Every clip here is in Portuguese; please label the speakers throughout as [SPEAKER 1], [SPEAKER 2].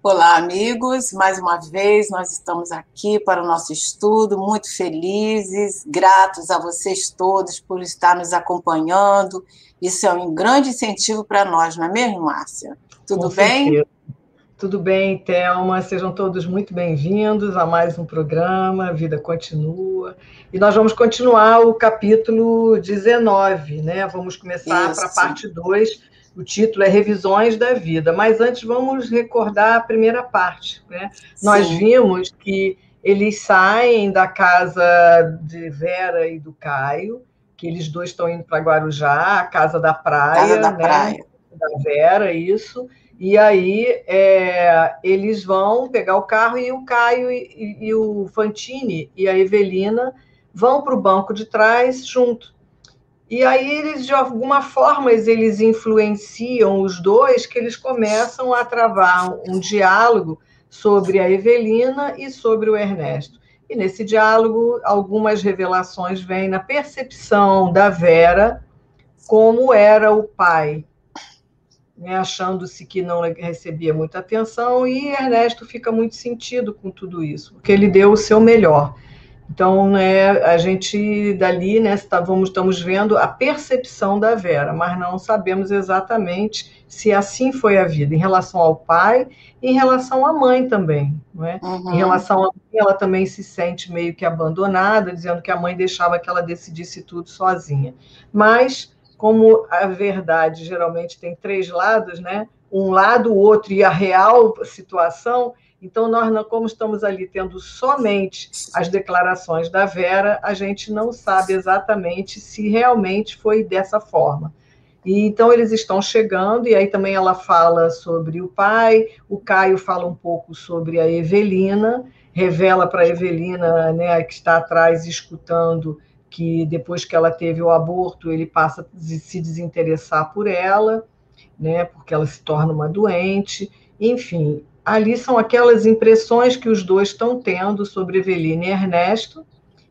[SPEAKER 1] Olá, amigos. Mais uma vez, nós estamos aqui para o nosso estudo, muito felizes, gratos a vocês todos por estar nos acompanhando. Isso é um grande incentivo para nós, não é mesmo, Márcia?
[SPEAKER 2] Com
[SPEAKER 1] Tudo bem?
[SPEAKER 2] certeza. Tudo bem, Thelma? Sejam todos muito bem-vindos a mais um programa. A vida continua. E nós vamos continuar o capítulo 19, né? Vamos começar para a
[SPEAKER 1] Isso.
[SPEAKER 2] parte 2. O título é Revisões da Vida. Mas antes vamos recordar a primeira parte, né? Nós
[SPEAKER 1] Sim.
[SPEAKER 2] vimos que eles saem da casa de Vera e do Caio, que eles dois estão indo para Guarujá, a casa da
[SPEAKER 1] Casa
[SPEAKER 2] praia,
[SPEAKER 1] da
[SPEAKER 2] né?
[SPEAKER 1] Praia.
[SPEAKER 2] Da Vera, isso. E aí eles vão pegar o carro e o Caio e o Fantini e a Evelina vão para o banco de trás junto. E aí eles, de alguma forma, eles influenciam os dois, que eles começam a travar um diálogo sobre a Evelina e sobre o Ernesto. E nesse diálogo, algumas revelações vêm na percepção da Vera como era o pai, né, achando-se que não recebia muita atenção, e Ernesto fica muito sentido com tudo isso, porque ele deu o seu melhor. Então, né, a gente dali, né, estamos vendo a percepção da Vera, mas não sabemos exatamente se assim foi a vida, em relação ao pai e em relação à mãe também. Não é? Em
[SPEAKER 1] Uhum.
[SPEAKER 2] relação à mãe, ela também se sente meio que abandonada, dizendo que a mãe deixava que ela decidisse tudo sozinha. Mas, como a verdade geralmente tem três lados, né? Um lado, o outro e a real situação, então nós, como estamos ali tendo somente as declarações da Vera, a gente não sabe exatamente se realmente foi dessa forma. E então eles estão chegando, e aí também ela fala sobre o pai, o Caio fala um pouco sobre a Evelina, revela para a Evelina, né, que está atrás escutando, que depois que ela teve o aborto, ele passa a se desinteressar por ela, né, porque ela se torna uma doente. Enfim, ali são aquelas impressões que os dois estão tendo sobre Evelina e Ernesto,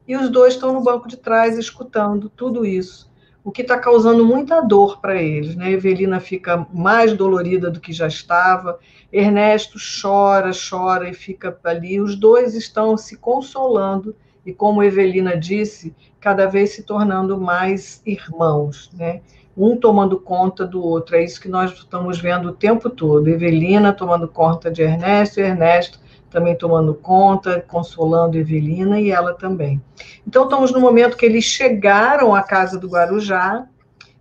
[SPEAKER 2] e os dois estão no banco de trás escutando tudo isso, o que está causando muita dor para eles. Né? Evelina fica mais dolorida do que já estava, Ernesto chora, chora e fica ali. Os dois estão se consolando e, como Evelina disse, cada vez se tornando mais irmãos, né? Um tomando conta do outro. É isso que nós estamos vendo o tempo todo. Evelina tomando conta de Ernesto, e Ernesto também tomando conta, consolando Evelina e ela também. Então, estamos no momento que eles chegaram à casa do Guarujá,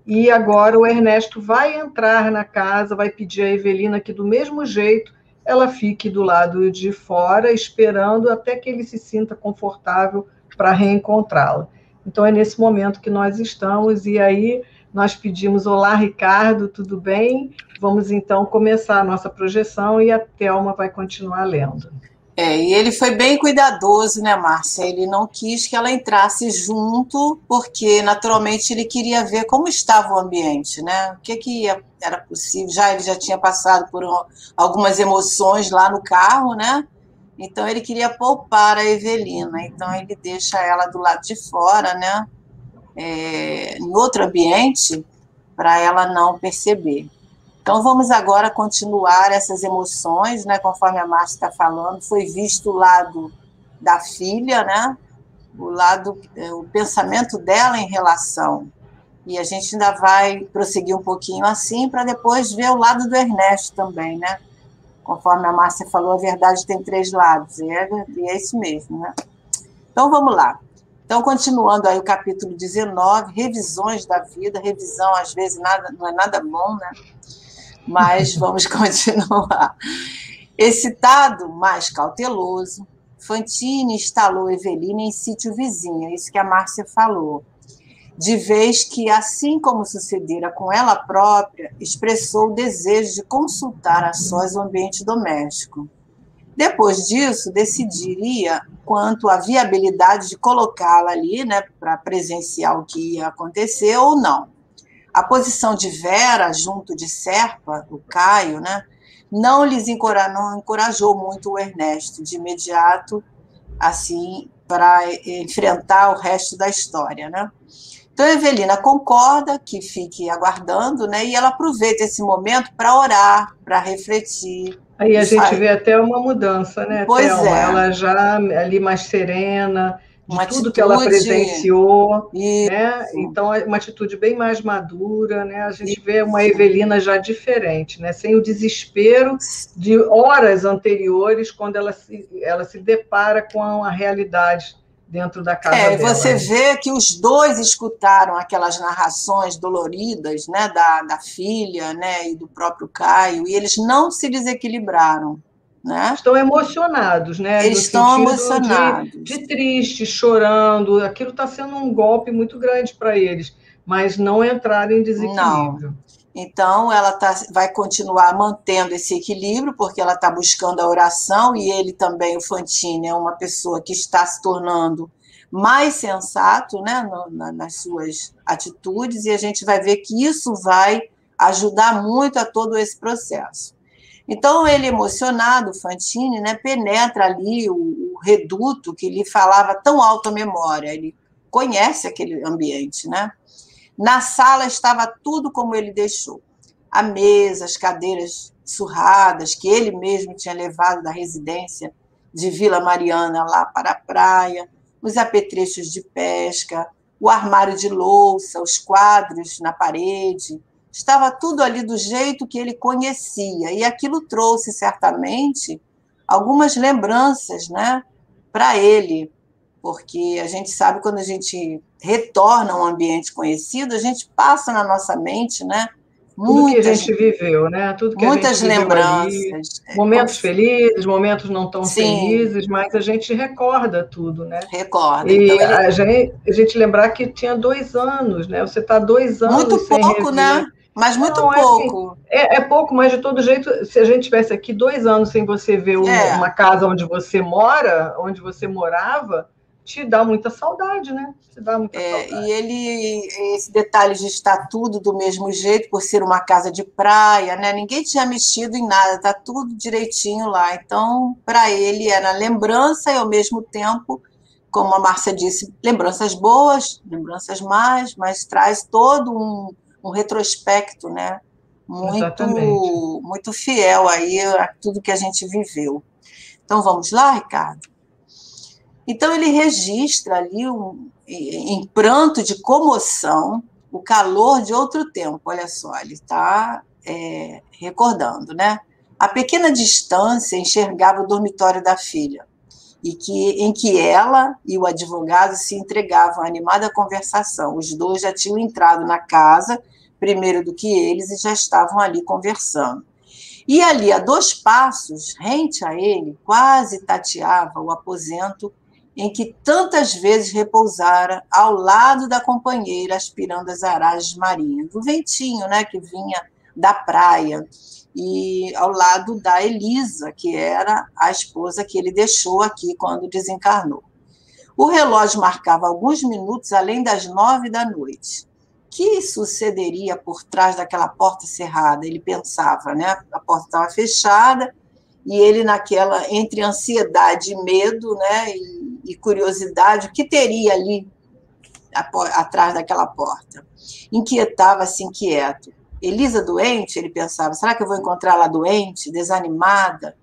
[SPEAKER 2] e agora o Ernesto vai entrar na casa, vai pedir a Evelina que, do mesmo jeito, ela fique do lado de fora, esperando até que ele se sinta confortável para reencontrá-la. Então, é nesse momento que nós estamos, e aí nós pedimos: olá, Ricardo, tudo bem? Vamos então começar a nossa projeção e a Thelma vai continuar lendo.
[SPEAKER 1] E ele foi bem cuidadoso, né, Márcia? Ele não quis que ela entrasse junto, porque naturalmente ele queria ver como estava o ambiente, né? O que era possível. Ele já tinha passado por algumas emoções lá no carro, né? Então ele queria poupar a Evelina. Então ele deixa ela do lado de fora, né? Em outro ambiente, para ela não perceber. Então vamos agora continuar essas emoções, né? Conforme a Márcia está falando, foi visto o lado da filha, né? O pensamento dela em relação. E a gente ainda vai prosseguir um pouquinho assim para depois ver o lado do Ernesto também, né? Conforme a Márcia falou, a verdade tem três lados, e é isso mesmo, né? Então vamos lá. Então, continuando aí o capítulo 19, revisões da vida, revisão às vezes não é nada bom, né? Mas vamos continuar. Excitado, mas cauteloso, Fantine instalou Evelina em sítio vizinho, é isso que a Márcia falou. De vez que, assim como sucedera com ela própria, expressou o desejo de consultar a sós o ambiente doméstico. Depois disso, decidiria quanto à viabilidade de colocá-la ali, né, para presenciar o que ia acontecer ou não. A posição de Vera junto de Serpa, o Caio, né, não encorajou muito o Ernesto de imediato, assim, para enfrentar o resto da história, né? Então, a Evelina concorda que fique aguardando, né? E ela aproveita esse momento para orar, para refletir.
[SPEAKER 2] Aí a
[SPEAKER 1] Isso
[SPEAKER 2] gente
[SPEAKER 1] aí.
[SPEAKER 2] vê até uma mudança, né,
[SPEAKER 1] Pois
[SPEAKER 2] Thelma?
[SPEAKER 1] é,
[SPEAKER 2] Ela já ali mais serena, de
[SPEAKER 1] uma
[SPEAKER 2] tudo que ela
[SPEAKER 1] atitude.
[SPEAKER 2] presenciou, né?
[SPEAKER 1] Isso,
[SPEAKER 2] Então, é uma atitude bem mais madura, né? A gente vê uma Evelina já diferente, né? Sem o desespero
[SPEAKER 1] isso.
[SPEAKER 2] de horas anteriores, quando ela se depara com a realidade dentro da casa
[SPEAKER 1] É, e
[SPEAKER 2] dela,
[SPEAKER 1] você
[SPEAKER 2] né?
[SPEAKER 1] vê que os dois escutaram aquelas narrações doloridas, né, da filha, né, e do próprio Caio, e eles não se desequilibraram, né?
[SPEAKER 2] Estão emocionados, né? No
[SPEAKER 1] Eles estão
[SPEAKER 2] sentido de
[SPEAKER 1] emocionados.
[SPEAKER 2] triste, chorando. Aquilo está sendo um golpe muito grande para eles, mas não entraram em
[SPEAKER 1] Não.
[SPEAKER 2] desequilíbrio.
[SPEAKER 1] Então, vai continuar mantendo esse equilíbrio, porque ela está buscando a oração, e ele também, o Fantini, é uma pessoa que está se tornando mais sensato, né, nas suas atitudes, e a gente vai ver que isso vai ajudar muito a todo esse processo. Então, ele emocionado, o Fantini, né, penetra ali o reduto que lhe falava tão alta memória, ele conhece aquele ambiente, né? Na sala estava tudo como ele deixou. A mesa, as cadeiras surradas que ele mesmo tinha levado da residência de Vila Mariana lá para a praia, os apetrechos de pesca, o armário de louça, os quadros na parede. Estava tudo ali do jeito que ele conhecia, e aquilo trouxe certamente algumas lembranças, né, para ele, porque a gente sabe quando a gente retorna a um ambiente conhecido, a gente passa na nossa mente, né,
[SPEAKER 2] Tudo que a
[SPEAKER 1] muitas,
[SPEAKER 2] gente viveu, né? Tudo que a gente
[SPEAKER 1] muitas
[SPEAKER 2] viveu ali,
[SPEAKER 1] lembranças.
[SPEAKER 2] momentos felizes, momentos não tão
[SPEAKER 1] Sim,
[SPEAKER 2] felizes, mas a gente recorda tudo, né?
[SPEAKER 1] recorda.
[SPEAKER 2] E
[SPEAKER 1] Então ele
[SPEAKER 2] a gente lembrar que tinha 2 anos, né? Você está 2 anos
[SPEAKER 1] muito
[SPEAKER 2] sem
[SPEAKER 1] pouco, né?
[SPEAKER 2] rever.
[SPEAKER 1] Mas muito
[SPEAKER 2] Não, é assim,
[SPEAKER 1] pouco.
[SPEAKER 2] é pouco, mas de todo jeito, se a gente tivesse aqui 2 anos sem você ver uma
[SPEAKER 1] É,
[SPEAKER 2] casa onde você mora, onde você morava, te dá muita saudade, né? Te dá muita
[SPEAKER 1] e
[SPEAKER 2] saudade.
[SPEAKER 1] ele, esse detalhe de estar tudo do mesmo jeito, por ser uma casa de praia, né? Ninguém tinha mexido em nada, tá tudo direitinho lá. Então, para ele era lembrança e ao mesmo tempo, como a Márcia disse, lembranças boas, lembranças más, mas traz todo um retrospecto, né?
[SPEAKER 2] Exatamente.
[SPEAKER 1] Muito fiel aí a tudo que a gente viveu. Então vamos lá, Ricardo? Então ele registra ali em pranto de comoção o calor de outro tempo. Olha só, ele está recordando, né? A pequena distância enxergava o dormitório da filha, em que ela e o advogado se entregavam à animada conversação. Os dois já tinham entrado na casa primeiro do que eles e já estavam ali conversando. E ali, a 2 passos, rente a ele, quase tateava o aposento em que tantas vezes repousara ao lado da companheira, aspirando as aragens marinhas, do ventinho, né, que vinha da praia, e ao lado da Elisa, que era a esposa que ele deixou aqui quando desencarnou. O relógio marcava alguns minutos além das 9 da noite. Que sucederia por trás daquela porta cerrada? Ele pensava, né? A porta estava fechada e ele naquela entre ansiedade e medo, né? E curiosidade, o que teria ali atrás daquela porta? Inquietava-se inquieto. Elisa doente? Ele pensava. Será que eu vou encontrá-la doente, desanimada?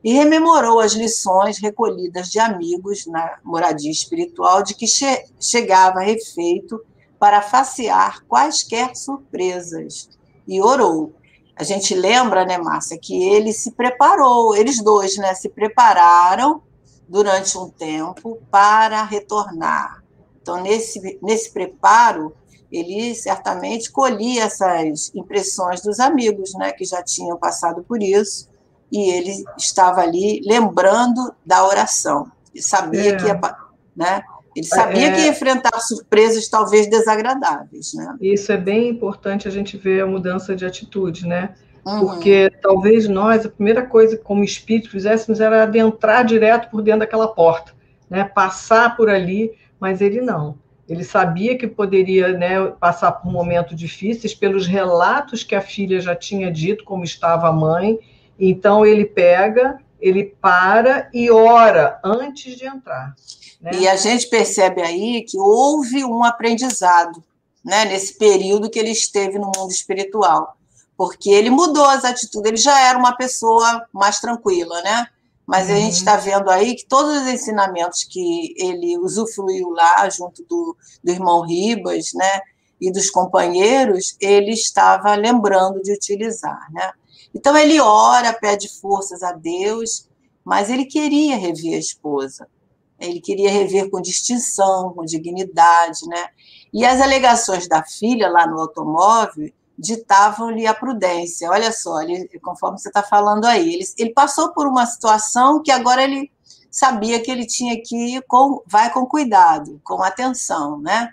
[SPEAKER 1] E rememorou as lições recolhidas de amigos na moradia espiritual de que chegava refeito para facear quaisquer surpresas. E orou. A gente lembra, né, Márcia, que ele se preparou, eles dois, né, se prepararam durante um tempo para retornar. Então, nesse preparo, ele certamente colhia essas impressões dos amigos, né, que já tinham passado por isso, e ele estava ali lembrando da oração. Ele sabia que ia, né? Ele sabia que ia enfrentar surpresas talvez desagradáveis, né?
[SPEAKER 2] Isso é bem importante a gente ver a mudança de atitude, né?
[SPEAKER 1] Uhum.
[SPEAKER 2] Porque talvez nós, a primeira coisa que como espírito fizéssemos era adentrar direto por dentro daquela porta, né? Passar por ali, mas ele não. Ele sabia que poderia, né, passar por momentos difíceis pelos relatos que a filha já tinha dito, como estava a mãe. Então ele pega, ele para e ora antes de entrar, né?
[SPEAKER 1] E a gente percebe aí que houve um aprendizado, né, nesse período que ele esteve no mundo espiritual, porque ele mudou as atitudes, ele já era uma pessoa mais tranquila, né? Mas a gente está vendo aí que todos os ensinamentos que ele usufruiu lá, junto do irmão Ribas, né, e dos companheiros, ele estava lembrando de utilizar, né? Então ele ora, pede forças a Deus, mas ele queria rever a esposa. Ele queria rever com distinção, com dignidade, né? E as alegações da filha lá no automóvel ditavam-lhe a prudência. Olha só, conforme você está falando aí, ele passou por uma situação que agora ele sabia que ele tinha que ir vai com cuidado, com atenção, né?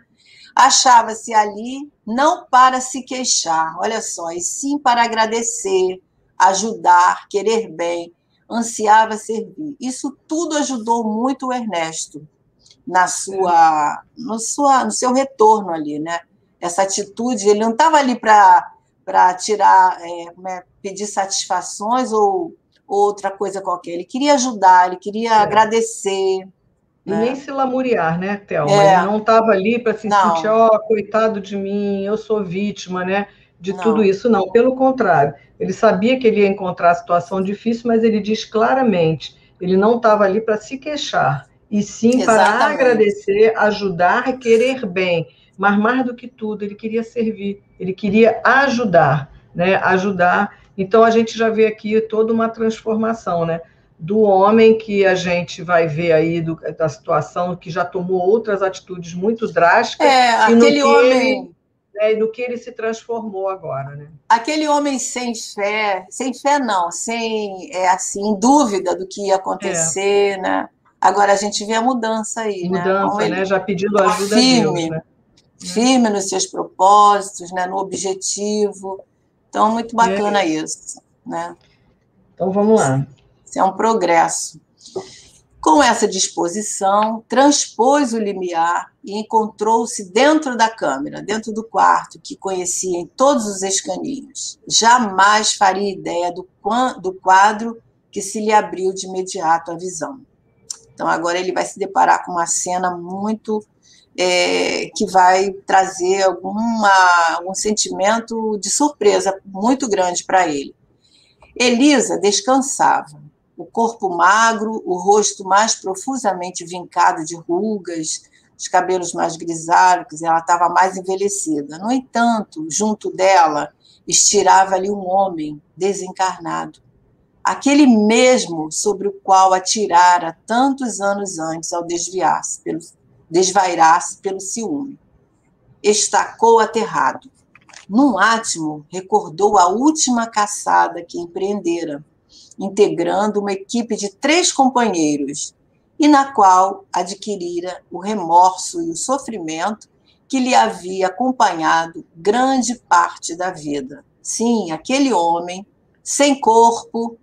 [SPEAKER 1] Achava-se ali não para se queixar, olha só, e sim para agradecer, ajudar, querer bem, ansiava servir. Isso tudo ajudou muito o Ernesto no seu retorno ali, né? Essa atitude, ele não estava ali para tirar, pedir satisfações ou outra coisa qualquer. Ele queria ajudar, ele queria agradecer.
[SPEAKER 2] E nem se lamuriar, né, Thelma? Ele não estava ali para se sentir, coitado de mim, eu sou vítima, né, de tudo isso. Não, pelo contrário. Ele sabia que ele ia encontrar a situação difícil, mas ele diz claramente, ele não estava ali para se queixar, e sim para agradecer, ajudar e querer bem. Mas mais do que tudo, ele queria servir, ele queria ajudar, né? Ajudar. Então a gente já vê aqui toda uma transformação, né? Do homem que a gente vai ver aí da situação que já tomou outras atitudes muito drásticas
[SPEAKER 1] aquele homem
[SPEAKER 2] e no que ele se transformou agora, né?
[SPEAKER 1] Aquele homem sem fé não, assim, em dúvida do que ia acontecer, né? Agora a gente vê a mudança aí,
[SPEAKER 2] mudança, né? Já pedindo ajuda a Deus, né?
[SPEAKER 1] Firme nos seus propósitos, né? No objetivo. Então, muito bacana isso, né?
[SPEAKER 2] Então, vamos lá.
[SPEAKER 1] Isso é um progresso. Com essa disposição, transpôs o limiar e encontrou-se dentro da câmara, dentro do quarto, que conhecia em todos os escaninhos. Jamais faria ideia do quadro que se lhe abriu de imediato à visão. Então, agora ele vai se deparar com uma cena muito... que vai trazer algum sentimento de surpresa muito grande para ele. Elisa descansava. O corpo magro, o rosto mais profusamente vincado de rugas, os cabelos mais grisalhos, ela estava mais envelhecida. No entanto, junto dela, estirava ali um homem desencarnado, aquele mesmo sobre o qual atirara tantos anos antes ao desvairar-se pelo ciúme. Estacou aterrado. Num átimo, recordou a última caçada que empreendera, integrando uma equipe de 3 companheiros, e na qual adquirira o remorso e o sofrimento que lhe havia acompanhado grande parte da vida. Sim, aquele homem, sem corpo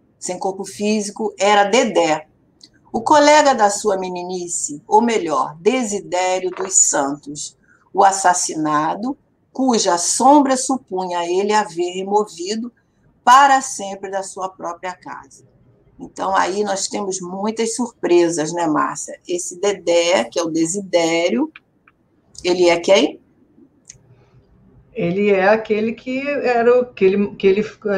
[SPEAKER 1] físico, era Dedé, o colega da sua meninice, ou melhor, Desidério dos Santos, o assassinado, cuja sombra supunha ele haver removido para sempre da sua própria casa. Então, aí nós temos muitas surpresas, né, Márcia? Esse Dedé, que é o Desidério, ele é quem?
[SPEAKER 2] Ele é aquele que era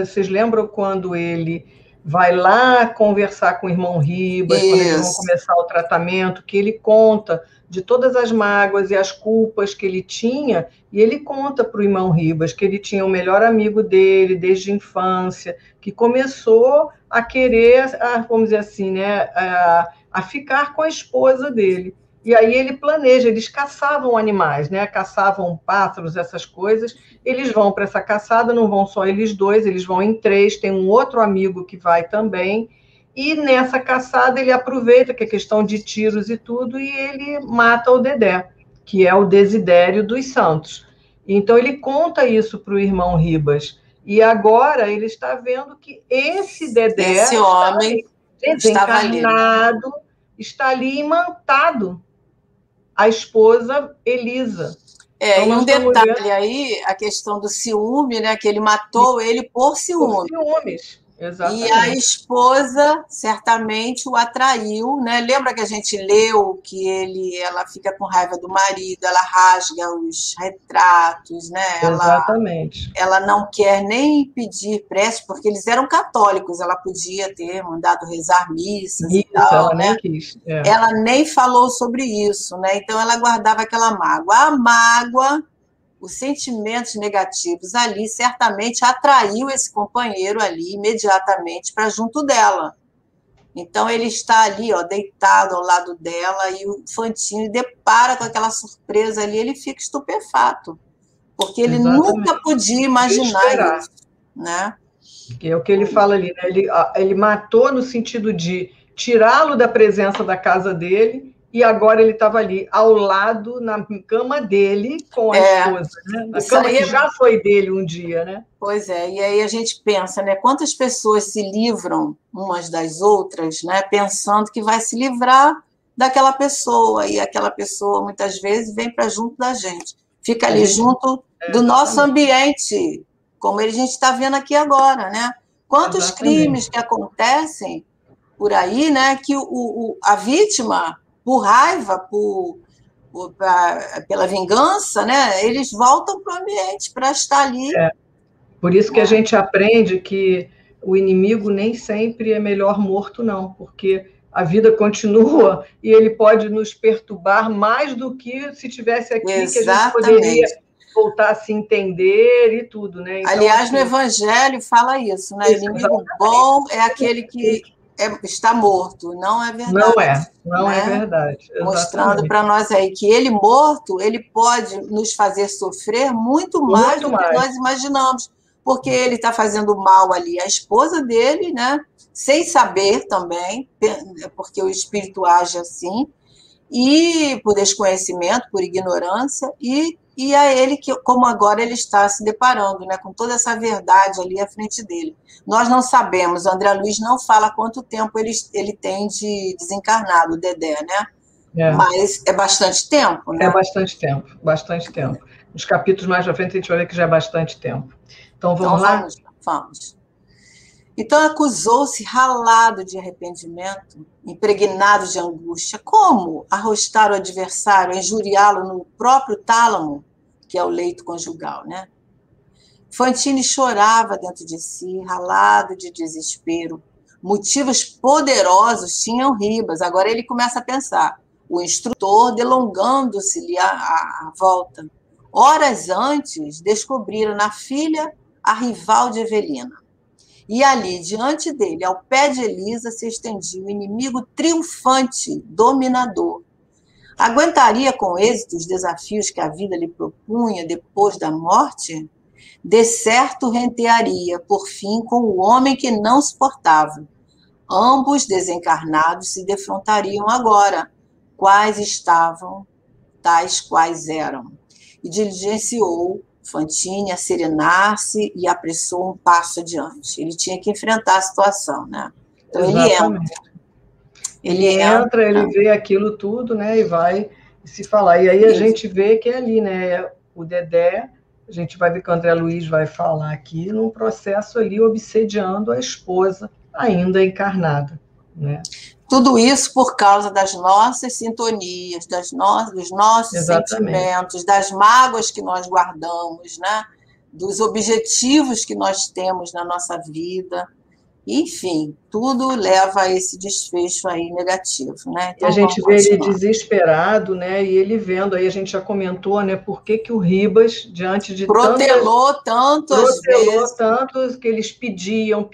[SPEAKER 2] vocês lembram quando ele vai lá conversar com o irmão Ribas, quando eles vão começar o tratamento, que ele conta de todas as mágoas e as culpas que ele tinha, e ele conta para o irmão Ribas que ele tinha o melhor amigo dele desde a infância, que começou a querer, vamos dizer assim, né, a ficar com a esposa dele. E aí ele planeja, eles caçavam animais, né? Caçavam pássaros, essas coisas. Eles vão para essa caçada, não vão só eles dois, eles vão em 3, tem um outro amigo que vai também. E nessa caçada ele aproveita que é questão de tiros e tudo, e ele mata o Dedé, que é o Desidério dos Santos. Então ele conta isso para o irmão Ribas. E agora ele está vendo que esse Dedé,
[SPEAKER 1] esse homem
[SPEAKER 2] desencarnado, está ali imantado. A esposa Elisa.
[SPEAKER 1] Então, e um detalhe aí, a questão do ciúme, né? Que ele matou ele por ciúme.
[SPEAKER 2] Por ciúmes.
[SPEAKER 1] E a esposa certamente o atraiu, né? Lembra que a gente leu que ela fica com raiva do marido, ela rasga os retratos, né?
[SPEAKER 2] Exatamente.
[SPEAKER 1] Ela não quer nem pedir prece, porque eles eram católicos, ela podia ter mandado rezar missas e tal,
[SPEAKER 2] ela
[SPEAKER 1] né?
[SPEAKER 2] nem quis.
[SPEAKER 1] Ela nem falou sobre isso, né? Então ela guardava aquela mágoa. A mágoa, os sentimentos negativos ali, certamente atraiu esse companheiro ali imediatamente para junto dela. Então ele está ali, ó, deitado ao lado dela, e o Fantini depara com aquela surpresa ali, ele fica estupefato, porque ele nunca podia imaginar isso, né?
[SPEAKER 2] Que é o que ele fala ali, né? Ele matou no sentido de tirá-lo da presença da casa dele, e agora ele estava ali ao lado, na cama dele, com a esposa, né? Na cama que já foi dele um dia, né?
[SPEAKER 1] Pois é, e aí a gente pensa, né? Quantas pessoas se livram umas das outras, né? Pensando que vai se livrar daquela pessoa, e aquela pessoa muitas vezes vem para junto da gente, fica ali junto do nosso ambiente, como a gente está vendo aqui agora, né? Quantos crimes que acontecem por aí, né? Que a vítima, por raiva, pela vingança, né? Eles voltam para o ambiente para estar ali.
[SPEAKER 2] Por isso que a gente aprende que o inimigo nem sempre é melhor morto, não, porque a vida continua e ele pode nos perturbar mais do que se tivesse aqui, que a gente poderia voltar a se entender e tudo, né?
[SPEAKER 1] Então, aliás, assim, no Evangelho fala isso, né? O inimigo bom é aquele que está morto, não é verdade.
[SPEAKER 2] Não é verdade. Exatamente.
[SPEAKER 1] Mostrando para nós aí que ele morto, ele pode nos fazer sofrer muito mais do que nós imaginamos, porque ele está fazendo mal ali à esposa dele, né? Sem saber também, porque o espírito age assim, e por desconhecimento, por ignorância, e a ele, que, como agora ele está se deparando, né, com toda essa verdade ali à frente dele. Nós não sabemos, o André Luiz não fala quanto tempo ele tem de desencarnado, o Dedé, né? Mas é bastante tempo, né?
[SPEAKER 2] É bastante tempo, bastante tempo. Nos capítulos mais à frente a gente vai ver que já é bastante tempo. Então vamos lá?
[SPEAKER 1] Vamos. Então acusou-se ralado de arrependimento, impregnado de angústia. Como arrostar o adversário, injuriá-lo no próprio tálamo, que é o leito conjugal, né? Fantini chorava dentro de si, ralado de desespero. Motivos poderosos tinham Ribas. Agora ele começa a pensar. O instrutor delongando-se-lhe a volta. Horas antes, descobriram na filha a rival de Evelina. E ali, diante dele, ao pé de Elisa, se estendia o inimigo triunfante, dominador. Aguentaria com êxito os desafios que a vida lhe propunha depois da morte? De certo rentearia, por fim, com o homem que não suportava. Ambos desencarnados se defrontariam agora, quais estavam, tais quais eram. E diligenciou Fantini a serenar-se e apressou um passo adiante. Ele tinha que enfrentar a situação, né? Então
[SPEAKER 2] ele entra, ele vê aquilo tudo, né? E vai se falar. E aí a gente vê que é ali, né? O Dedé, a gente vai ver que o André Luiz vai falar aqui num processo ali obsediando a esposa ainda encarnada, né?
[SPEAKER 1] Tudo isso por causa das nossas sintonias, dos nossos sentimentos, das mágoas que nós guardamos, né? Dos objetivos que nós temos na nossa vida. Enfim, tudo leva a esse desfecho aí negativo, né?
[SPEAKER 2] Então, e a gente vê ele desesperado, né? E ele vendo, aí a gente já comentou, né? Por que o Ribas, diante de
[SPEAKER 1] protelou tanto
[SPEAKER 2] que eles pediam,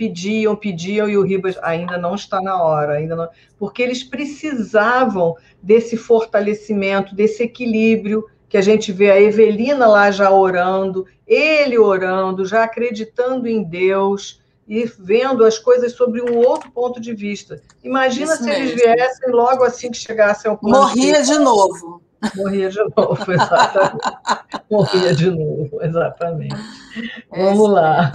[SPEAKER 2] e o Ribas ainda não está na hora, ainda não, porque eles precisavam desse fortalecimento, desse equilíbrio, que a gente vê a Evelina lá já orando, ele orando, já acreditando em Deus, e vendo as coisas sobre um outro ponto de vista. Imagina se eles viessem logo assim que chegassem ao plano
[SPEAKER 1] Morria de novo.
[SPEAKER 2] Morria de novo, exatamente. Morria de novo, exatamente. Vamos lá.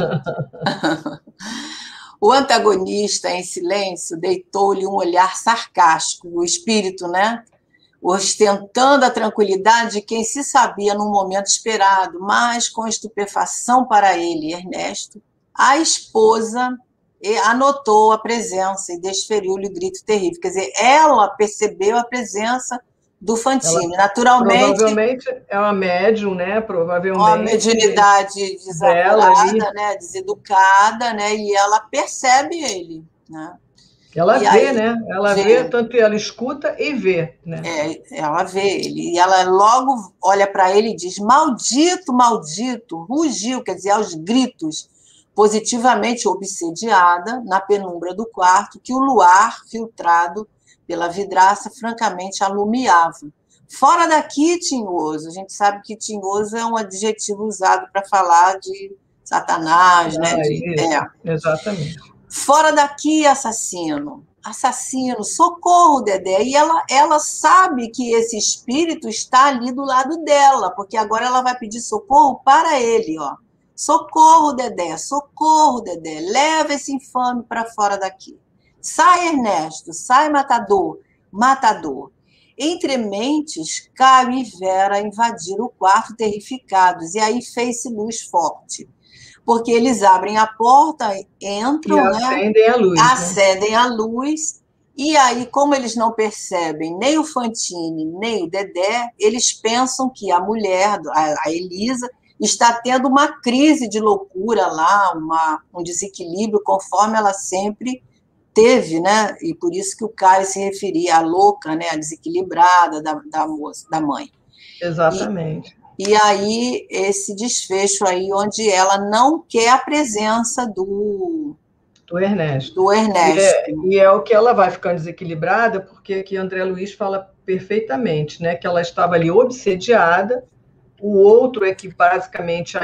[SPEAKER 1] O antagonista, em silêncio, deitou-lhe um olhar sarcástico, o espírito, né? Ostentando a tranquilidade de quem se sabia num momento esperado, mas com estupefação para ele, Ernesto, a esposa e anotou a presença e desferiu-lhe o grito terrível. Quer dizer, ela percebeu a presença do
[SPEAKER 2] Ela
[SPEAKER 1] Fantine. Naturalmente,
[SPEAKER 2] provavelmente é uma médium, né?
[SPEAKER 1] uma
[SPEAKER 2] Provavelmente
[SPEAKER 1] mediunidade
[SPEAKER 2] dela
[SPEAKER 1] desavorada,
[SPEAKER 2] ali.
[SPEAKER 1] né, deseducada, né, e ela percebe ele, né?
[SPEAKER 2] Ela
[SPEAKER 1] E
[SPEAKER 2] vê,
[SPEAKER 1] aí
[SPEAKER 2] né? Ela vê,
[SPEAKER 1] vê,
[SPEAKER 2] tanto ela escuta e vê, né?
[SPEAKER 1] ela vê ele, e ela logo olha para ele e diz: maldito, maldito, rugiu, quer dizer, aos gritos, positivamente obsediada na penumbra do quarto, que o luar filtrado pela vidraça francamente alumiava. Fora daqui, tinhoso. A gente sabe que tinhoso é um adjetivo usado para falar de Satanás, né?
[SPEAKER 2] Ah, isso, exatamente.
[SPEAKER 1] Fora daqui, assassino. Assassino, socorro, Dedé. E ela sabe que esse espírito está ali do lado dela, porque agora ela vai pedir socorro para ele, ó. Socorro, Dedé, socorro, Dedé. Leva esse infame para fora daqui. Sai, Ernesto, sai, matador, matador. Entre mentes, Caio e Vera invadiram o quarto terrificados, e aí fez-se luz forte, porque eles abrem a porta,
[SPEAKER 2] E
[SPEAKER 1] entram, né?
[SPEAKER 2] acendem a luz, né?
[SPEAKER 1] Acendem a luz, e aí, como eles não percebem nem o Fantine, nem o Dedé, eles pensam que a mulher, a Elisa, está tendo uma crise de loucura lá, um desequilíbrio, conforme ela sempre teve, né? E por isso que o Caio se referia à louca, né? A desequilibrada da moça, da mãe. E,
[SPEAKER 2] Exatamente.
[SPEAKER 1] e aí, esse desfecho aí, onde ela não quer a presença
[SPEAKER 2] Do Ernesto.
[SPEAKER 1] do Ernesto.
[SPEAKER 2] E é o que ela vai ficando desequilibrada, porque aqui André Luiz fala perfeitamente, né? Que ela estava ali obsediada, o outro é que basicamente a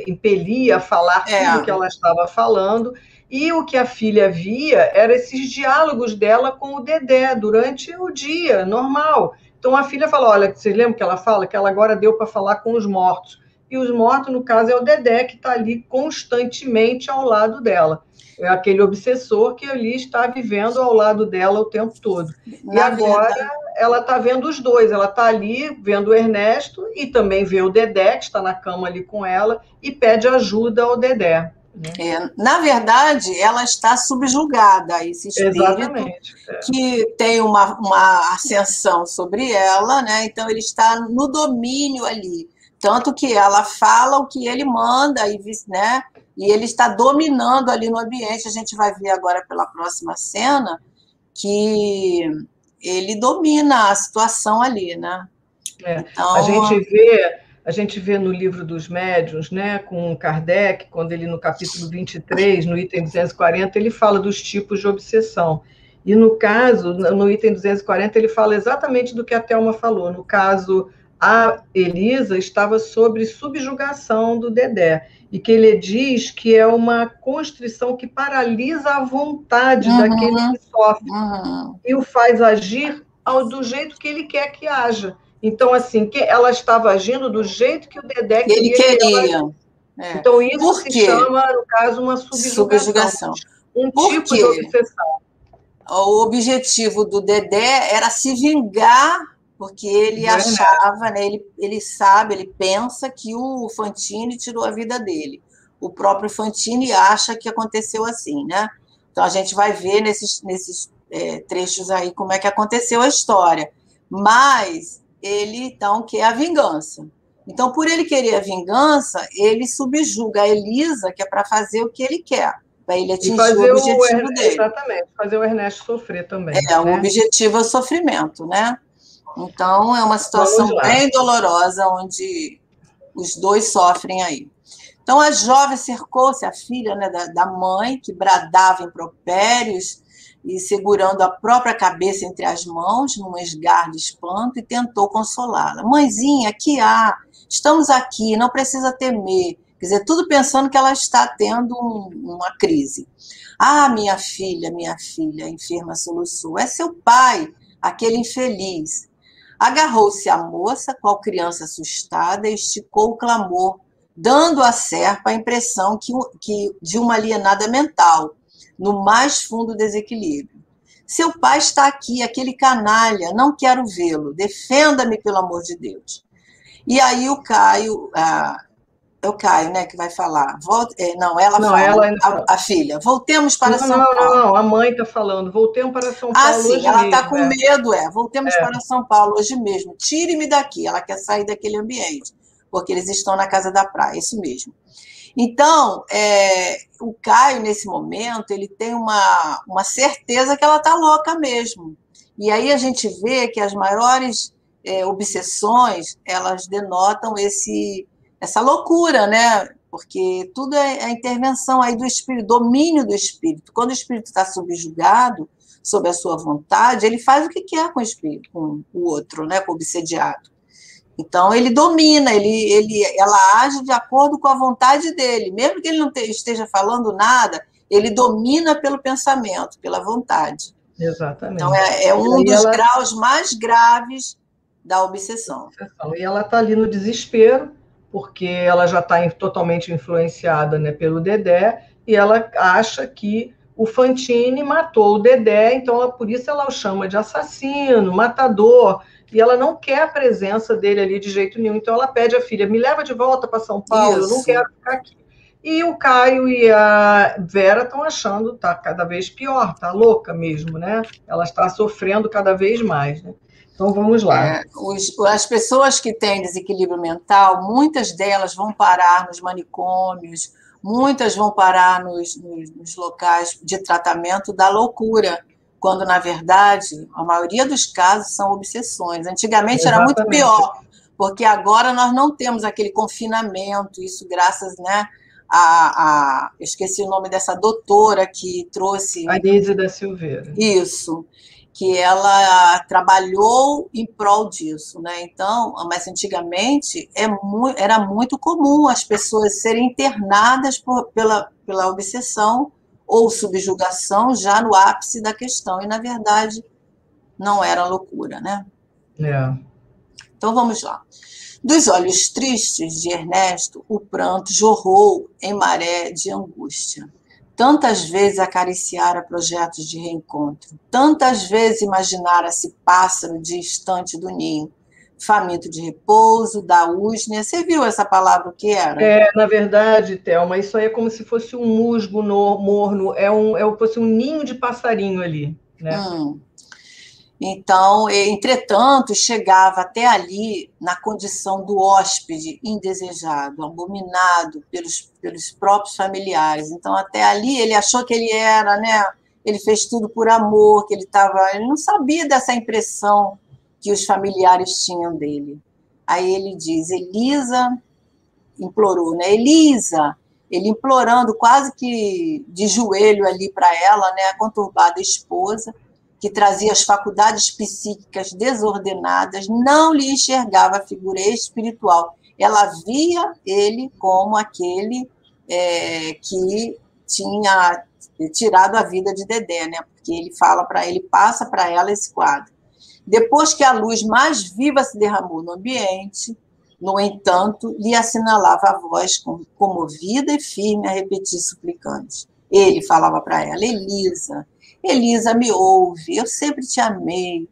[SPEAKER 2] impelia a falar tudo que ela estava falando, e o que a filha via era esses diálogos dela com o Dedé durante o dia, normal. Então a filha fala: olha, vocês lembram que ela fala que ela agora deu para falar com os mortos? E os mortos, no caso, é o Dedé, que está ali constantemente ao lado dela. É aquele obsessor que ali está vivendo ao lado dela o tempo todo. E
[SPEAKER 1] Na
[SPEAKER 2] agora
[SPEAKER 1] verdade,
[SPEAKER 2] ela está vendo os dois, ela está ali vendo o Ernesto e também vê o Dedé, que está na cama ali com ela, e pede ajuda ao Dedé. Né?
[SPEAKER 1] na verdade, ela está subjugada a esse espírito
[SPEAKER 2] Exatamente.
[SPEAKER 1] que tem uma ascensão sobre ela, né? Então ele está no domínio ali. Tanto que ela fala o que ele manda, né? E ele está dominando ali no ambiente. A gente vai ver agora pela próxima cena que ele domina a situação ali, né?
[SPEAKER 2] A
[SPEAKER 1] Então,
[SPEAKER 2] gente vê no livro dos médiuns, né, com Kardec, quando ele, no capítulo 23, no item 240, ele fala dos tipos de obsessão. E no caso, no item 240, ele fala exatamente do que a Thelma falou. No caso, a Elisa estava sob subjugação do Dedé, e que ele diz que é uma constrição que paralisa a vontade daquele que sofre e o faz agir do jeito que ele quer que haja. Então, assim, que ela estava agindo do jeito que o Dedé
[SPEAKER 1] ele
[SPEAKER 2] queria que ela
[SPEAKER 1] queria.
[SPEAKER 2] agisse. Então, isso
[SPEAKER 1] Por
[SPEAKER 2] se
[SPEAKER 1] quê?
[SPEAKER 2] chama, no caso, uma subjugação,
[SPEAKER 1] Subjugação.
[SPEAKER 2] um
[SPEAKER 1] Por
[SPEAKER 2] tipo de
[SPEAKER 1] quê?
[SPEAKER 2] obsessão.
[SPEAKER 1] O objetivo do Dedé era se vingar, porque ele
[SPEAKER 2] Do Ernesto.
[SPEAKER 1] achava, né, ele sabe, ele pensa que o Fantini tirou a vida dele. O próprio Fantini acha que aconteceu assim, né? Então a gente vai ver nesses trechos aí como é que aconteceu a história. Mas ele, então, quer a vingança. Então, por ele querer a vingança, ele subjuga a Elisa, que é para fazer o que ele quer, para ele
[SPEAKER 2] E
[SPEAKER 1] atingir o
[SPEAKER 2] fazer
[SPEAKER 1] objetivo dele.
[SPEAKER 2] exatamente, fazer o Ernesto sofrer também.
[SPEAKER 1] O
[SPEAKER 2] Né?
[SPEAKER 1] objetivo é o sofrimento, né? Então, é uma
[SPEAKER 2] Vamos
[SPEAKER 1] situação
[SPEAKER 2] lá.
[SPEAKER 1] bem dolorosa, onde os dois sofrem aí. Então, a jovem cercou-se, a filha, né, da mãe, que bradava impropérios e segurando a própria cabeça entre as mãos, num esgar de espanto, e tentou consolá-la. Mãezinha, que há? Estamos aqui, não precisa temer. Quer dizer, tudo pensando que ela está tendo uma crise. Ah, minha filha, a enferma soluçou. É seu pai, aquele infeliz. Agarrou-se à moça, qual criança assustada, e esticou o clamor, dando à serpa a impressão que de uma alienada mental, no mais fundo desequilíbrio. Seu pai está aqui, aquele canalha, não quero vê-lo, defenda-me, pelo amor de Deus. E aí o Caio É o Caio, né, que vai falar. Não, ela
[SPEAKER 2] Não,
[SPEAKER 1] fala,
[SPEAKER 2] ela ainda fala.
[SPEAKER 1] a filha. Voltemos para
[SPEAKER 2] Não,
[SPEAKER 1] São
[SPEAKER 2] não,
[SPEAKER 1] Paulo.
[SPEAKER 2] não, a mãe está falando. Voltemos para São
[SPEAKER 1] Ah,
[SPEAKER 2] Paulo
[SPEAKER 1] sim,
[SPEAKER 2] hoje
[SPEAKER 1] ela está
[SPEAKER 2] mesmo.
[SPEAKER 1] com medo, voltemos para São Paulo hoje mesmo. Tire-me daqui. Ela quer sair daquele ambiente, porque eles estão na casa da praia, isso mesmo. Então, o Caio, nesse momento, ele tem uma certeza que ela está louca mesmo. E aí a gente vê que as maiores obsessões, elas denotam essa loucura, né? Porque tudo é a intervenção aí do espírito, domínio do espírito. Quando o espírito está subjugado, sob a sua vontade, ele faz o que quer com o espírito, com o outro, né? Com o obsediado. Então, ele domina, ela age de acordo com a vontade dele. Mesmo que ele não esteja falando nada, ele domina pelo pensamento, pela vontade. Então,
[SPEAKER 2] Exatamente.
[SPEAKER 1] é um dos graus mais graves da obsessão.
[SPEAKER 2] E ela está ali no desespero, porque ela já está totalmente influenciada, né, pelo Dedé, e ela acha que o Fantini matou o Dedé, então por isso ela o chama de assassino, matador, e ela não quer a presença dele ali de jeito nenhum. Então ela pede à filha, me leva de volta para São Paulo, eu não quero ficar aqui. E o Caio e a Vera estão achando, tá cada vez pior, tá louca mesmo, né? Ela está sofrendo cada vez mais, né? Então vamos lá.
[SPEAKER 1] As pessoas que têm desequilíbrio mental, muitas delas vão parar nos manicômios, muitas vão parar nos locais de tratamento da loucura, quando, na verdade, a maioria dos casos são obsessões. Antigamente era muito pior, porque agora nós não temos aquele confinamento, isso graças, né, eu esqueci o nome dessa doutora que trouxe...
[SPEAKER 2] Anísia da Silveira.
[SPEAKER 1] Isso, que ela trabalhou em prol disso, né? Então, mas antigamente era muito comum as pessoas serem internadas pela obsessão ou subjugação já no ápice da questão, e na verdade não era loucura, né? Então vamos lá. Dos olhos tristes de Ernesto, o pranto jorrou em maré de angústia. Tantas vezes acariciara projetos de reencontro, tantas vezes imaginara-se pássaro distante do ninho, faminto de repouso, da úsnea. Você viu essa palavra o que era?
[SPEAKER 2] Na verdade, Thelma, isso aí é como se fosse um musgo morno, fosse um ninho de passarinho ali, né?
[SPEAKER 1] Então, entretanto, chegava até ali na condição do hóspede indesejado, abominado pelos próprios familiares. Então, até ali, ele achou que ele era, né? Ele fez tudo por amor, que ele não sabia dessa impressão que os familiares tinham dele. Aí ele diz, Elisa, implorou, né? Elisa, ele implorando quase que de joelho ali para ela, né? A conturbada esposa, que trazia as faculdades psíquicas desordenadas, não lhe enxergava a figura espiritual. Ela via ele como aquele que tinha tirado a vida de Dedé, né? Porque ele passa para ela esse quadro. Depois que a luz mais viva se derramou no ambiente, no entanto, lhe assinalava a voz comovida e firme a repetir suplicante. Ele falava para ela, Elisa, me ouve, eu sempre te amei.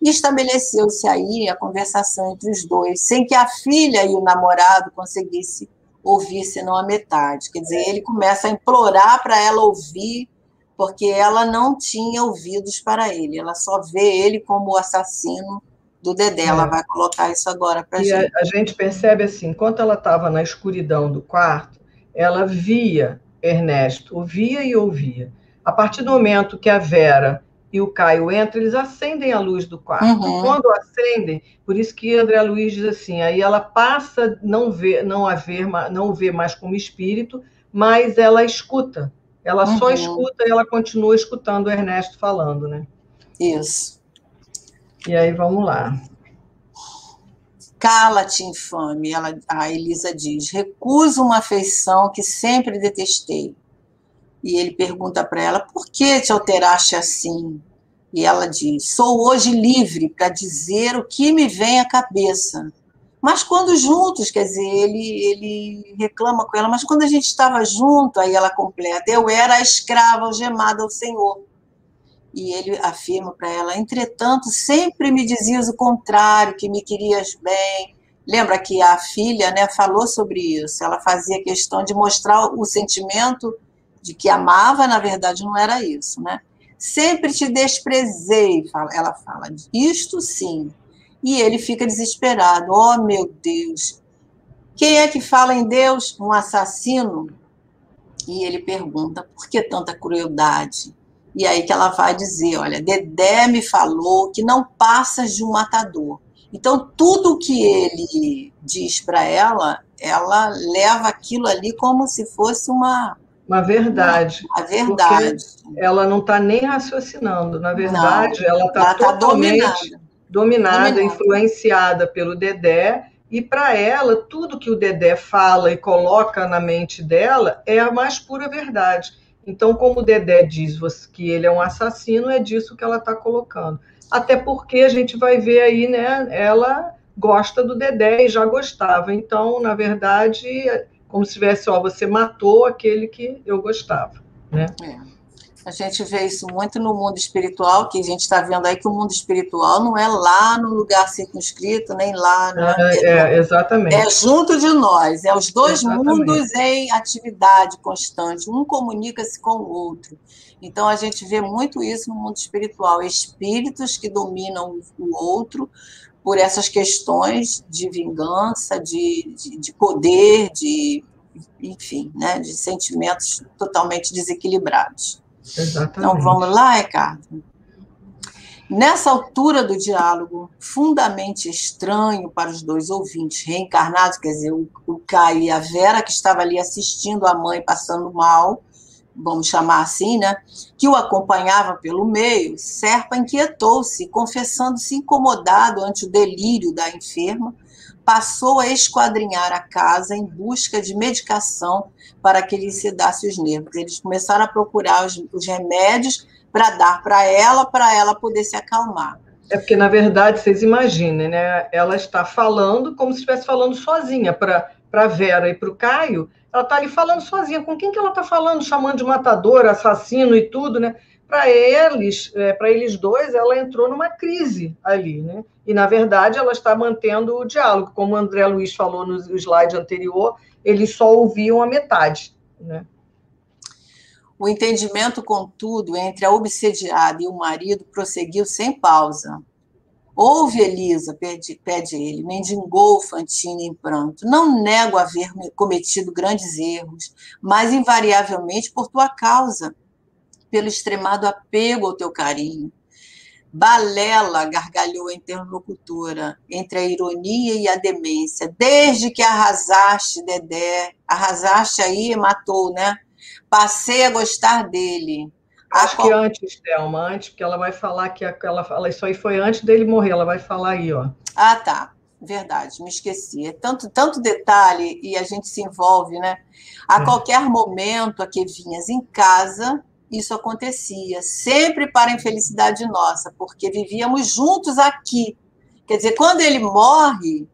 [SPEAKER 1] E estabeleceu-se aí a conversação entre os dois, sem que a filha e o namorado conseguissem ouvir senão a metade. Quer dizer, ele começa a implorar para ela ouvir, porque ela não tinha ouvidos para ele, ela só vê ele como o assassino do Dedé. Ela vai colocar isso agora para a gente.
[SPEAKER 2] A gente percebe assim, enquanto ela estava na escuridão do quarto, ela via Ernesto, ouvia e ouvia. A partir do momento que a Vera e o Caio entram, eles acendem a luz do quarto. Quando acendem, por isso que André Luiz diz assim, aí ela passa a não vê mais como espírito, mas ela escuta. Ela só escuta e ela continua escutando o Ernesto falando, né?
[SPEAKER 1] Isso.
[SPEAKER 2] E aí, vamos lá.
[SPEAKER 1] Cala-te, infame, a Elisa diz. Recuso uma afeição que sempre detestei. E ele pergunta para ela, por que te alteraste assim? E ela diz, sou hoje livre para dizer o que me vem à cabeça. Mas quando juntos, quer dizer, ele reclama com ela, mas quando a gente estava junto, aí ela completa, eu era a escrava algemada ao Senhor. E ele afirma para ela, entretanto, sempre me dizias o contrário, que me querias bem, Lembra que a filha, né, falou sobre isso, ela fazia questão de mostrar o sentimento de que amava, na verdade não era isso, né? Sempre te desprezei, ela fala, isto sim. E ele fica desesperado, oh meu Deus, quem é que fala em Deus? Um assassino? E ele pergunta, por que tanta crueldade? E aí que ela vai dizer, olha, Dedé me falou que não passas de um matador. Então, tudo que ele diz para ela leva aquilo ali como se fosse
[SPEAKER 2] uma verdade,
[SPEAKER 1] uma
[SPEAKER 2] porque
[SPEAKER 1] verdade.
[SPEAKER 2] ela não está nem raciocinando. Na
[SPEAKER 1] Não,
[SPEAKER 2] verdade, ela está
[SPEAKER 1] ela está
[SPEAKER 2] totalmente dominada,
[SPEAKER 1] dominada.
[SPEAKER 2] influenciada pelo Dedé, e para ela, tudo que o Dedé fala e coloca na mente dela é a mais pura verdade. Então, como o Dedé diz que ele é um assassino, é disso que ela está colocando. Até porque a gente vai ver aí, né? Ela gosta do Dedé e já gostava. Então, na verdade, como se tivesse, ó, você matou aquele que eu gostava, né?
[SPEAKER 1] É. A gente vê isso muito no mundo espiritual, que a gente está vendo aí que o mundo espiritual não é lá no lugar circunscrito, nem lá, né? É
[SPEAKER 2] Exatamente.
[SPEAKER 1] junto de nós, é os dois
[SPEAKER 2] Exatamente.
[SPEAKER 1] mundos em atividade constante, um comunica-se com o outro. Então a gente vê muito isso no mundo espiritual, espíritos que dominam o outro por essas questões de vingança, de poder, enfim, né, de sentimentos totalmente desequilibrados. Então vamos
[SPEAKER 2] Exatamente.
[SPEAKER 1] lá, Ricardo? Nessa altura do diálogo, fundamente estranho para os dois ouvintes reencarnados, quer dizer, o Caio e a Vera, que estava ali assistindo a mãe passando mal, vamos chamar assim, né? Que o acompanhava pelo meio, Serpa inquietou-se, confessando-se incomodado ante o delírio da enferma, passou a esquadrinhar a casa em busca de medicação para que lhe sedasse os nervos. Eles começaram a procurar os remédios para dar para ela poder se acalmar.
[SPEAKER 2] É porque, na verdade, vocês imaginem, né? Ela está falando como se estivesse falando sozinha para a Vera e para o Caio. Ela está ali falando sozinha. Com quem que ela está falando? Chamando de matador, assassino e tudo, né? Para eles dois, ela entrou numa crise ali, né? E, na verdade, ela está mantendo o diálogo. Como o André Luiz falou no slide anterior, eles só ouviam a metade, né?
[SPEAKER 1] O entendimento, contudo, entre a obsediada e o marido prosseguiu sem pausa. Ouve, Elisa, pede ele, mendigou Fantine em pranto. Não nego haver cometido grandes erros, mas invariavelmente por tua causa, pelo extremado apego ao teu carinho. Balela, gargalhou a interlocutora, entre a ironia e a demência. Desde que arrasaste, Dedé, arrasaste aí e matou, né? Passei a gostar dele.
[SPEAKER 2] Acho que antes, Thelma, antes, porque ela vai falar que ela fala, isso aí foi antes dele morrer, ela vai falar aí, ó.
[SPEAKER 1] Ah, tá. Verdade, me esqueci. É tanto detalhe e a gente se envolve, né? A qualquer momento a que vinhas em casa, isso acontecia, sempre para a infelicidade nossa, porque vivíamos juntos aqui. Quer dizer, quando ele morre,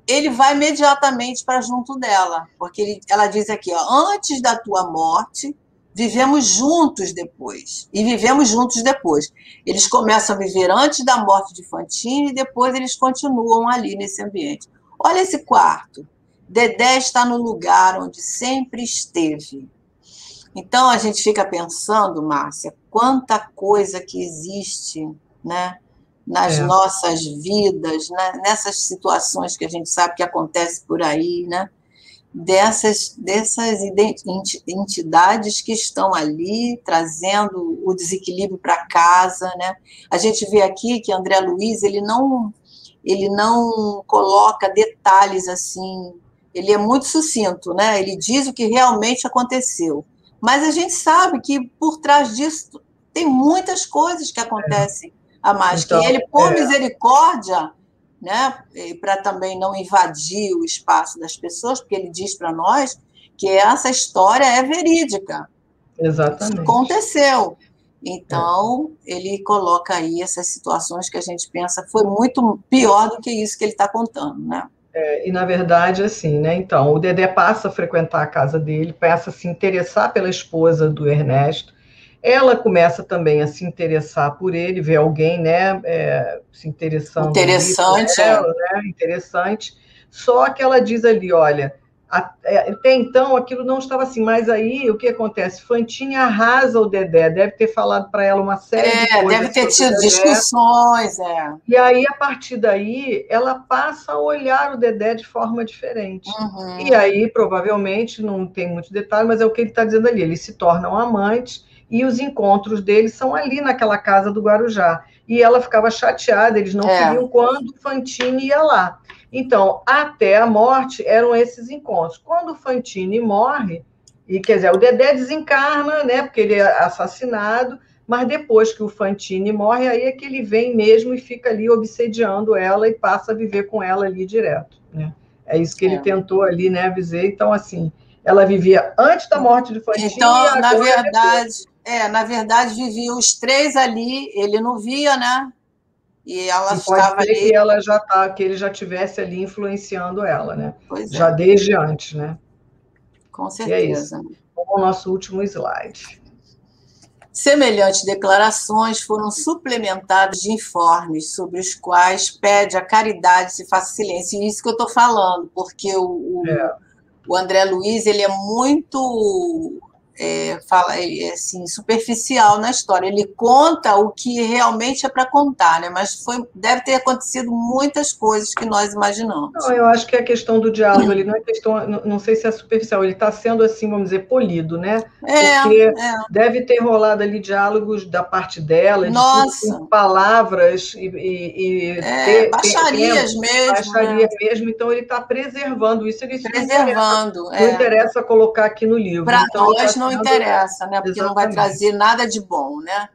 [SPEAKER 1] ele vai imediatamente para junto dela, porque ela diz aqui, ó, antes da tua morte, vivemos juntos depois, e vivemos juntos depois. Eles começam a viver antes da morte de Fantine e depois eles continuam ali nesse ambiente. Olha esse quarto. Dedé está no lugar onde sempre esteve. Então a gente fica pensando, Márcia, quanta coisa que existe, né, nas nossas vidas, né, nessas situações que a gente sabe que acontece por aí, né, dessas entidades que estão ali trazendo o desequilíbrio para casa, né? A gente vê aqui que André Luiz ele não coloca detalhes assim, ele é muito sucinto, né? Ele diz o que realmente aconteceu, mas a gente sabe que por trás disso tem muitas coisas que acontecem a mais, então, que ele, por misericórdia, né, para também não invadir o espaço das pessoas, porque ele diz para nós que essa história é verídica.
[SPEAKER 2] Exatamente.
[SPEAKER 1] Isso aconteceu. Então, ele coloca aí essas situações que a gente pensa foi muito pior do que isso que ele está contando, né?
[SPEAKER 2] E, na verdade, assim, né? Então, o Dedé passa a frequentar a casa dele, passa a se interessar pela esposa do Ernesto. Ela começa também a se interessar por ele, ver alguém, né, se interessando
[SPEAKER 1] interessante,
[SPEAKER 2] por ela, né, interessante. Só que ela diz ali, olha, até então aquilo não estava assim, mas aí o que acontece? Fantine arrasa o Dedé, deve ter falado para ela uma série de coisas
[SPEAKER 1] Deve ter
[SPEAKER 2] sobre o
[SPEAKER 1] tido
[SPEAKER 2] Dedé.
[SPEAKER 1] discussões,
[SPEAKER 2] E aí, a partir daí, ela passa a olhar o Dedé de forma diferente. E aí, provavelmente, não tem muito detalhe, mas é o que ele está dizendo ali, eles se tornam amantes e os encontros deles são ali naquela casa do Guarujá. E ela ficava chateada, eles não queriam quando o Fantine ia lá. Então, até a morte eram esses encontros. Quando o Fantine morre, e quer dizer, o Dedé desencarna, né, porque ele é assassinado, mas depois que o Fantine morre, aí é que ele vem mesmo e fica ali obsediando ela e passa a viver com ela ali direto, né? É isso que ele tentou ali, né, avisar. Então, assim, ela vivia antes da morte de Fantine
[SPEAKER 1] então,
[SPEAKER 2] e agora
[SPEAKER 1] na verdade, viviam os três ali, ele não via, né? E ela
[SPEAKER 2] pode
[SPEAKER 1] estava
[SPEAKER 2] ser
[SPEAKER 1] ali.
[SPEAKER 2] que ela já tá, que ele já tivesse ali influenciando ela, né?
[SPEAKER 1] Pois
[SPEAKER 2] já desde antes, né?
[SPEAKER 1] Com certeza.
[SPEAKER 2] E é isso. Vamos ao nosso último slide.
[SPEAKER 1] Semelhantes declarações foram suplementadas de informes sobre os quais pede a caridade se faça silêncio. E isso que eu estou falando, porque o André Luiz ele é muito assim, superficial na história. Ele conta o que realmente é para contar, né? Mas deve ter acontecido muitas coisas que nós imaginamos.
[SPEAKER 2] Não, eu acho que a questão do diálogo ali não é questão, não sei se é superficial, ele está sendo assim, vamos dizer, polido, né? Porque deve ter rolado ali diálogos da parte dela, de com palavras
[SPEAKER 1] baixarias mesmo.
[SPEAKER 2] Baixaria mesmo, então ele está preservando isso, ele
[SPEAKER 1] não
[SPEAKER 2] interessa colocar aqui no livro.
[SPEAKER 1] Para
[SPEAKER 2] então,
[SPEAKER 1] nós não interessa, né? Porque não vai trazer nada de bom, né?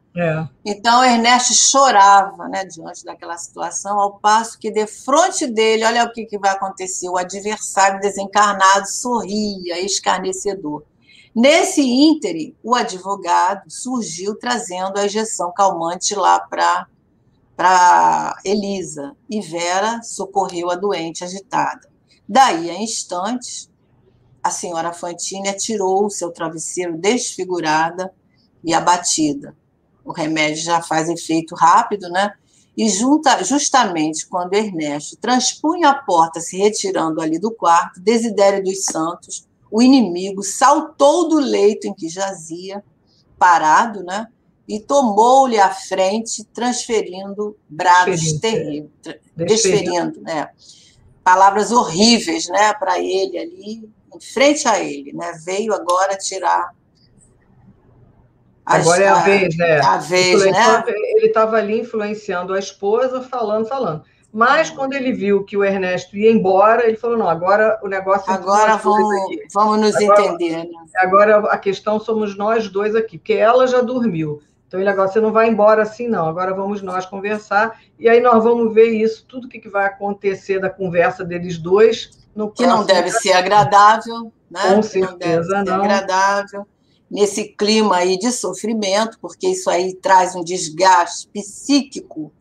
[SPEAKER 1] Então, Ernesto chorava, né, diante daquela situação, ao passo que, de frente dele, olha o que vai acontecer, o adversário desencarnado sorria, escarnecedor. Nesse ínterim, o advogado surgiu trazendo a injeção calmante lá para Elisa, e Vera socorreu a doente agitada. Daí a instantes, a senhora Fantine atirou o seu travesseiro desfigurada e abatida. O remédio já faz efeito rápido, né? E justamente quando Ernesto transpunha a porta, se retirando ali do quarto, Desidério dos Santos, o inimigo, saltou do leito em que jazia, parado, né? E tomou-lhe a frente, transferindo brados terríveis. Desferindo, né? Palavras horríveis, né? Para ele ali, em frente a ele, né? Veio agora tirar.
[SPEAKER 2] Agora é a vez, né?
[SPEAKER 1] A vez, né?
[SPEAKER 2] Ele estava ali influenciando a esposa, falando. Mas quando ele viu que o Ernesto ia embora, ele falou, não, agora o negócio...
[SPEAKER 1] Agora vamos nos entender, né?
[SPEAKER 2] Agora a questão somos nós dois aqui, porque ela já dormiu. Então ele agora, você não vai embora assim, não. Agora vamos nós conversar, e aí nós vamos ver isso, tudo que vai acontecer da conversa deles dois no próximo.
[SPEAKER 1] Que não deve ser agradável, né?
[SPEAKER 2] Com certeza, não.
[SPEAKER 1] Agradável. Nesse clima aí de sofrimento, porque isso aí traz um desgaste psíquico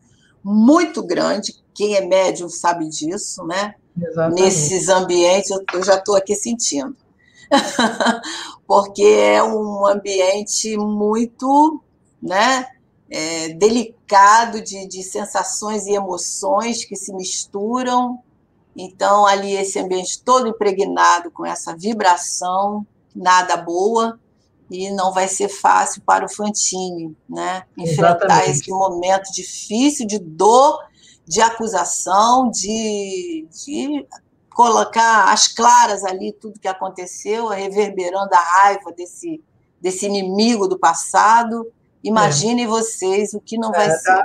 [SPEAKER 1] muito grande. Quem é médium sabe disso, né?
[SPEAKER 2] Exatamente.
[SPEAKER 1] Nesses ambientes, eu já estou aqui sentindo. Porque é um ambiente muito, né, delicado de sensações e emoções que se misturam. Então, ali esse ambiente todo impregnado com essa vibração, nada boa, e não vai ser fácil para o Fantine, né? Enfrentar esse momento difícil de dor, de acusação, de colocar às claras ali tudo que aconteceu, reverberando a raiva desse inimigo do passado. Imaginem vocês o que não vai ser.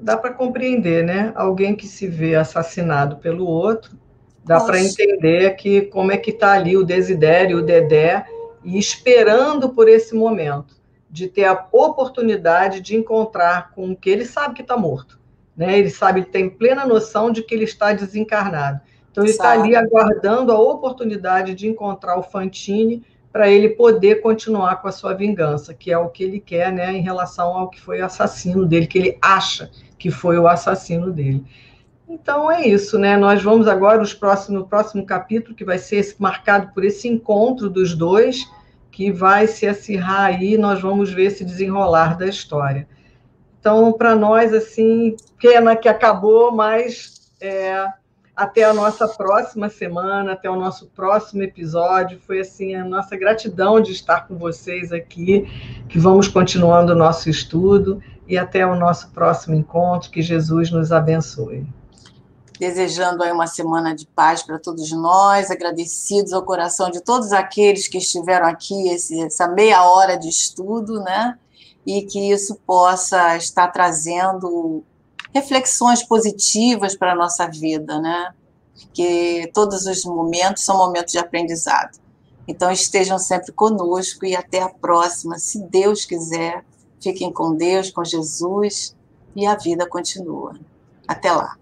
[SPEAKER 2] Dá para compreender, né? Alguém que se vê assassinado pelo outro, dá para entender que como é que está ali o Desidério, o Dedé, e esperando por esse momento, de ter a oportunidade de encontrar com o que ele sabe que está morto, né? Ele tem plena noção de que ele está desencarnado. Então, ele está ali aguardando a oportunidade de encontrar o Fantine para ele poder continuar com a sua vingança, que é o que ele quer, né, em relação ao que foi o assassino dele, que ele acha que foi o assassino dele. Então, é isso, né? Nós vamos agora no próximo capítulo, que vai ser marcado por esse encontro dos dois, que vai se acirrar aí, nós vamos ver esse desenrolar da história. Então, para nós, assim, pena que acabou, mas Até a nossa próxima semana, até o nosso próximo episódio. Foi assim a nossa gratidão de estar com vocês aqui, que vamos continuando o nosso estudo e até o nosso próximo encontro. Que Jesus nos abençoe.
[SPEAKER 1] Desejando aí uma semana de paz para todos nós, agradecidos ao coração de todos aqueles que estiveram aqui, essa meia hora de estudo, né? E que isso possa estar trazendo reflexões positivas para a nossa vida, né? Porque todos os momentos são momentos de aprendizado. Então, estejam sempre conosco e até a próxima, se Deus quiser. Fiquem com Deus, com Jesus, e a vida continua. Até lá.